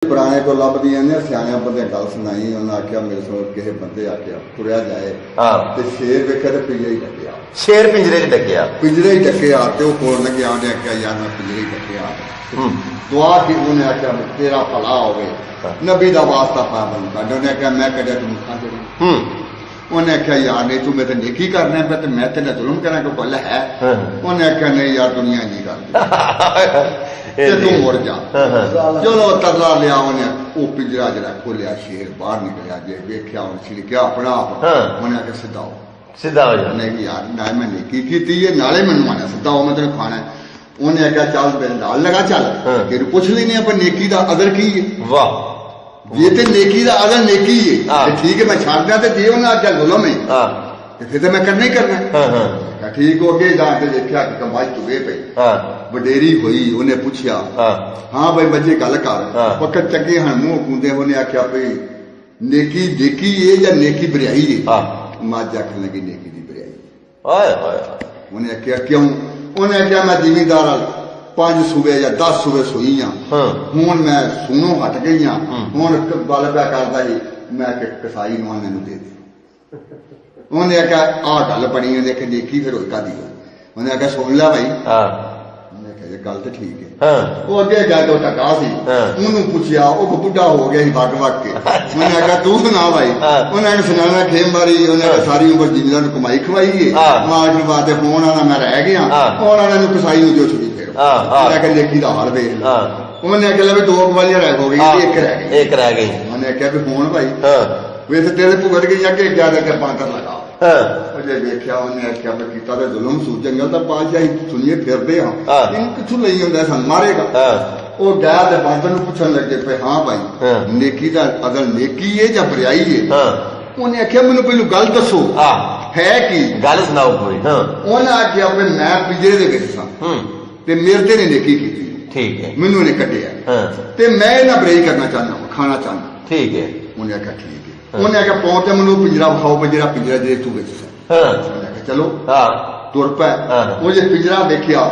पुराने को लभदियां ने सियाने बंदे गल सुनाई उन्हें आख्या मेरे सो किसी बंदे आख्या तुरया जाए तो शेर वेख्या तो पिंजरे ही डकिया शेर पिंजरे च डकिया पिंजरे ही डकिया तो कोल लगे उन्हें आख्या यार मैं पिंजरे ही डकिया दुआ की उन्हें आख्या तेरा भला होवे नबी दा वास्ता पा बन कड उन्हें आख्या मैं कड़िया तू मुखा जड़ी उन्हें आख्या यार नहीं तू मेरे नेकी करने पे तो मैं तेने जुल्म करा कोई गल है उन्हें आख्या नहीं यार दुनिया नहीं कर तू मुड़ जा चलो तरला लिया उन्हें वो पिंजरा जरा खोलिया शेर बाहर निकलिया जे वेख्या छिड़किया अपना आप उन्हें आख्या सीधा हो सीधा हो जा नहीं यार ना मैं नेकी की नाले मैनू आना सीधा हो मैं तेन खाना उन्हें आख्या चल मेरे नाल लगा चल तेन पुछ लेने अपन नेकी का अदर की है वाह ये तो नेकी का अदर नेकी है ठीक है मैं छड़ दिया तो जे उन्हें आख्या जुल्म है फिर तो मैं करना ही करना ठीक हो गए जाके देखा कि कमाई चुगे पे वडेरी हुई उन्हें पूछया हाँ भाई बच्चे गल कर पक्का चंगे हैं मुंह कूदे उन्हें आख्या भाई नेकी देखी है या नेकी बरियाई है मज आखन लगी नेकी की बरियाई उन्हें आख्या क्यों उन्हें आख्या मैं जिमीदार 5 सूबे या 10 सूबे सुई हाँ हूं मैं सुनो हट गई हाँ हूं गल प्या करता ही मैं कसाई नवाने दे दे उन्हें आख्या आ गल बनी उन्हें आख्या देखी फिर उसका दी उन्हें आख्या सुन लिया भाई उन्हें आख्या गल तो ठीक है वो अगे गया तो टका सी उन्होंने पूछया वो बुढ़ा हो गया वग वग के उन्हें आख्या तू सुना भाई उन्हें सुनाना खेम बारी उन्हें सारी उम्र जिमीदार ने कमाई खवाई है मार के बाद फोन आना मैं रह गया फोन आना कसाई जो छुड़ी फिर उन्हें आख्या नेकी का हाल देख उन्हें आख्या भी 2 कमालियां रह हो गई एक रह गई उन्हें आख्या भी फोन भाई वैसे तेरे भुगत गई अगे क्या करके बांकर लगा जे वेख्या उन्हें आख्या मैं कीता ते जुल्म सू जंगल दा बादशाही सुनिए फिरदे हां इन किथों लई हुंदा सन मारेगा ओ गया ते बांदर नूं पुछन लगे पे हां भाई नेकी दा अगर नेकी है या बुराई है उन्हें आख्या मैनूं पहलू गल दसो है की गल सुनाओ कोई उन्हें आख्या मैं पिंजरे दे विच सां ते मेरे ते ने नेकी कीती ठीक है मैनूं ने कड्डिया ते मैं ना बुराई करना चाहना खाना चाहना ठीक है उन्हें आख्या ठीक है उन्हें आख्या पहुंचे मैनू पिंजरा विखाओ पिंजरा जे तू बिच चलो तुर पै वो जे पिंजरा देखिया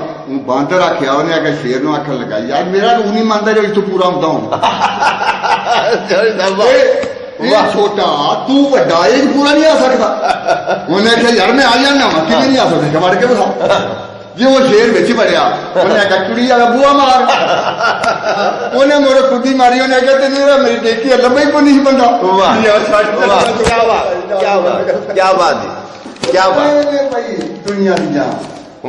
बांदर आख्या उन्हें आख्या शेर नूं आखन लगा यार मेरा रूह नहीं मानता जो इतों पूरा होंदा हूं छोटा तू वड्डा ये पूरा नहीं आ सकता उन्हें आख्या यार मैं आ जाना वा किवें नहीं आ सकता वड़ के विखाओ जे वो शेर बिच वड़िया उन्हें आख्या कुड़ी वाला बूहा मार उन्हें मोरे खुदी मारी उन्हें आख्या तेन मेरी देखी लंबा ही को नहीं बंदा क्या बात क्या बात दुनिया दी जान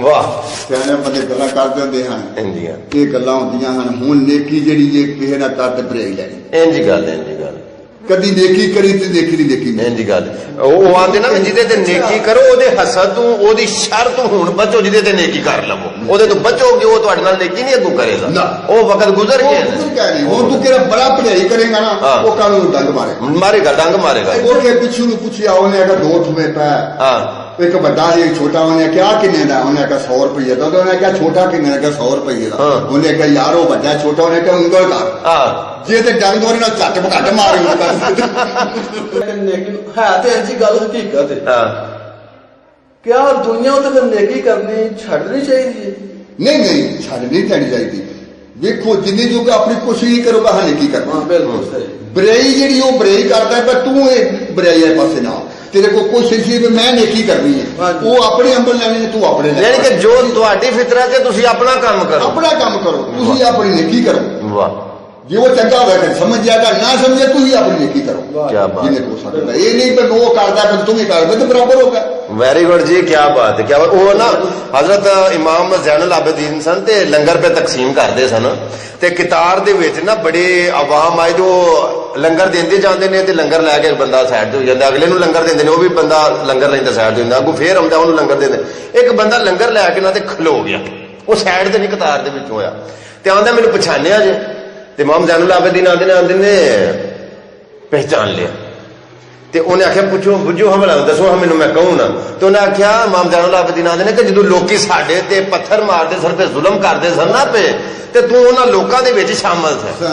वाह सियाने बंदे गल्लां करदे हुंदे हन ये गल्लां हुंदियां हन हुण नेकी जेहड़ी जे किसे नाल कर ते बरेई लैनी इंज गल कदी नेकी करी ते नेकी दी नेकी इंज गल ਉਹ ਆਂਦੇ ਨਾ ਜਿਹਦੇ ਤੇ ਨੇਕੀ ਕਰੋ ਉਹਦੇ ਹਸਦ ਤੋਂ ਉਹਦੀ ਸ਼ਰ ਤੋਂ ਹੁਣ ਬਚੋ ਜਿਹਦੇ ਤੇ ਨੇਕੀ ਕਰ ਲਵੋ ਉਹਦੇ ਤੋਂ ਬਚੋਗੇ ਉਹ ਤੁਹਾਡੇ ਨਾਲ ਨੇਕੀ ਨਹੀਂ ਅੱਗੋਂ ਕਰੇਗਾ ਉਹ ਵਕਤ ਗੁਜ਼ਰ ਗਿਆ ਹੁਣ ਤੂੰ ਕਿਹੜਾ ਬੜਾ ਪੜਾਈ ਕਰੇਗਾ ਨਾ ਉਹ ਕੱਲ ਨੂੰ ਡੰਗ ਮਾਰੇਗਾ ਡੰਗ ਮਾਰੇਗਾ ਉਹਦੇ ਪਿੱਛੇ ਨੂੰ ਪੁੱਛਿਆ ਉਹਨੇ ਅਗਰ 2 ਥੁਮੇ ਪੈ एक बड़ा जी छोटा उन्हें क्या किन्ने दा उन्हें कहा 100 रुपये का तो उन्हें क्या छोटा किन्ने का 100 रुपये का उन्हें कहा यार वो बड़ा छोटा उन्हें कहा उंगल का जे ते डंग दोरे ना झट पकड़ मार है ते ऐसी गल हकीकत है क्या दुनिया तो फिर नेकी करनी छड़नी चाहिए नहीं छड़नी चाहिए देखो जिन्नी जो अपनी कोशिश ही करोगा हाँ नेकी करना बिल्कुल सही बुराई जी वो बुराई करता है पर तू बुराई है पासे ना तेरे को कोशिश ही मैं नेकी करनी है वो अपने अंबल लेने तू अपने यानी कि जो तुम्हारी फितरत है तुसी अपना काम करो तुसी अपनी नेकी करो वाह जे वो चंगा होगा समझ जाएगा ना समझे तू ही अपनी नेकी करो क्या बात जिन्हें हो सकता है ये नहीं पर वो करता है तुम ही कर तो बराबर होगा वेरी गुड जी क्या बात है क्या बात वो ना हजरत इमाम ज़ैनुल आबिदीन सन ते लंगर पे तकसीम करते सन ते कितार दे विच ना बड़े आवाम आए तो लंगर देंदे जांदे ने ते लंगर लैके बंदा साइड ते हो जांदा अगले नूं लंगर देंदे ने वो भी बंदा लंगर लैंदा साइड ते होंदा अगों फेर आउंदा ओनूं लंगर देंदे एक बंदा लंगर लैके ना ते खलो गया वो साइड ते नहीं कतार दे विच होया ते आंदा मैनूं पछाणिया जे ते इमाम ज़ैनुल आबिदीन आंदे ने पहचान लिया ते उन्हें आख्या पुछो बुझो हमला दसो हम मैं कहूँ ना तो उन्हें आख्या इमाम ज़ैनुल आबिदीन आंदे ने कि जदों लोकी साडे ते पत्थर मारदे सन ते जुल्म करदे सन ना पे ते तू उन्हां लोकां दे विच शामिल है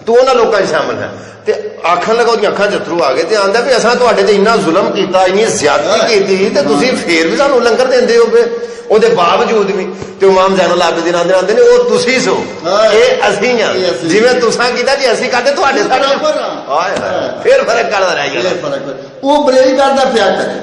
तू उन्हां लोकां च शामिल है ते आखन लगा ओहदियां अखां च अथरू आ गए ते आंदा भी असां तुहाडे ते इन्ना जुल्म कीता इन्नी ज़्यादती कीती ते तुसीं फेर भी सानूं लंगर देंदे हो पे ਉਹਦੇ ਬਾਵਜੂਦ ਵੀ ਤੇ ਇਮਾਮ ਜ਼ੈਨੁਲ ਆਬਦੀਨ ਆਂਦੇ ਨੇ ਉਹ ਤੁਸੀਂ ਸੋ ਇਹ ਅਸੀਂ ਆ ਜਿਵੇਂ ਤੁਸੀਂ ਕੀਤਾ ਜੀ ਅਸੀਂ ਕਰਦੇ ਤੁਹਾਡੇ ਸਾਡੇ ਬਰਾਬਰ ਆ। ਹਾਏ ਹਾਏ ਫਿਰ ਫਰਕ ਕਰਦਾ ਰਹਿ ਗਿਆ ਉਹ ਬਰੇਈ ਕਰਦਾ ਪਿਆ ਕਰੇ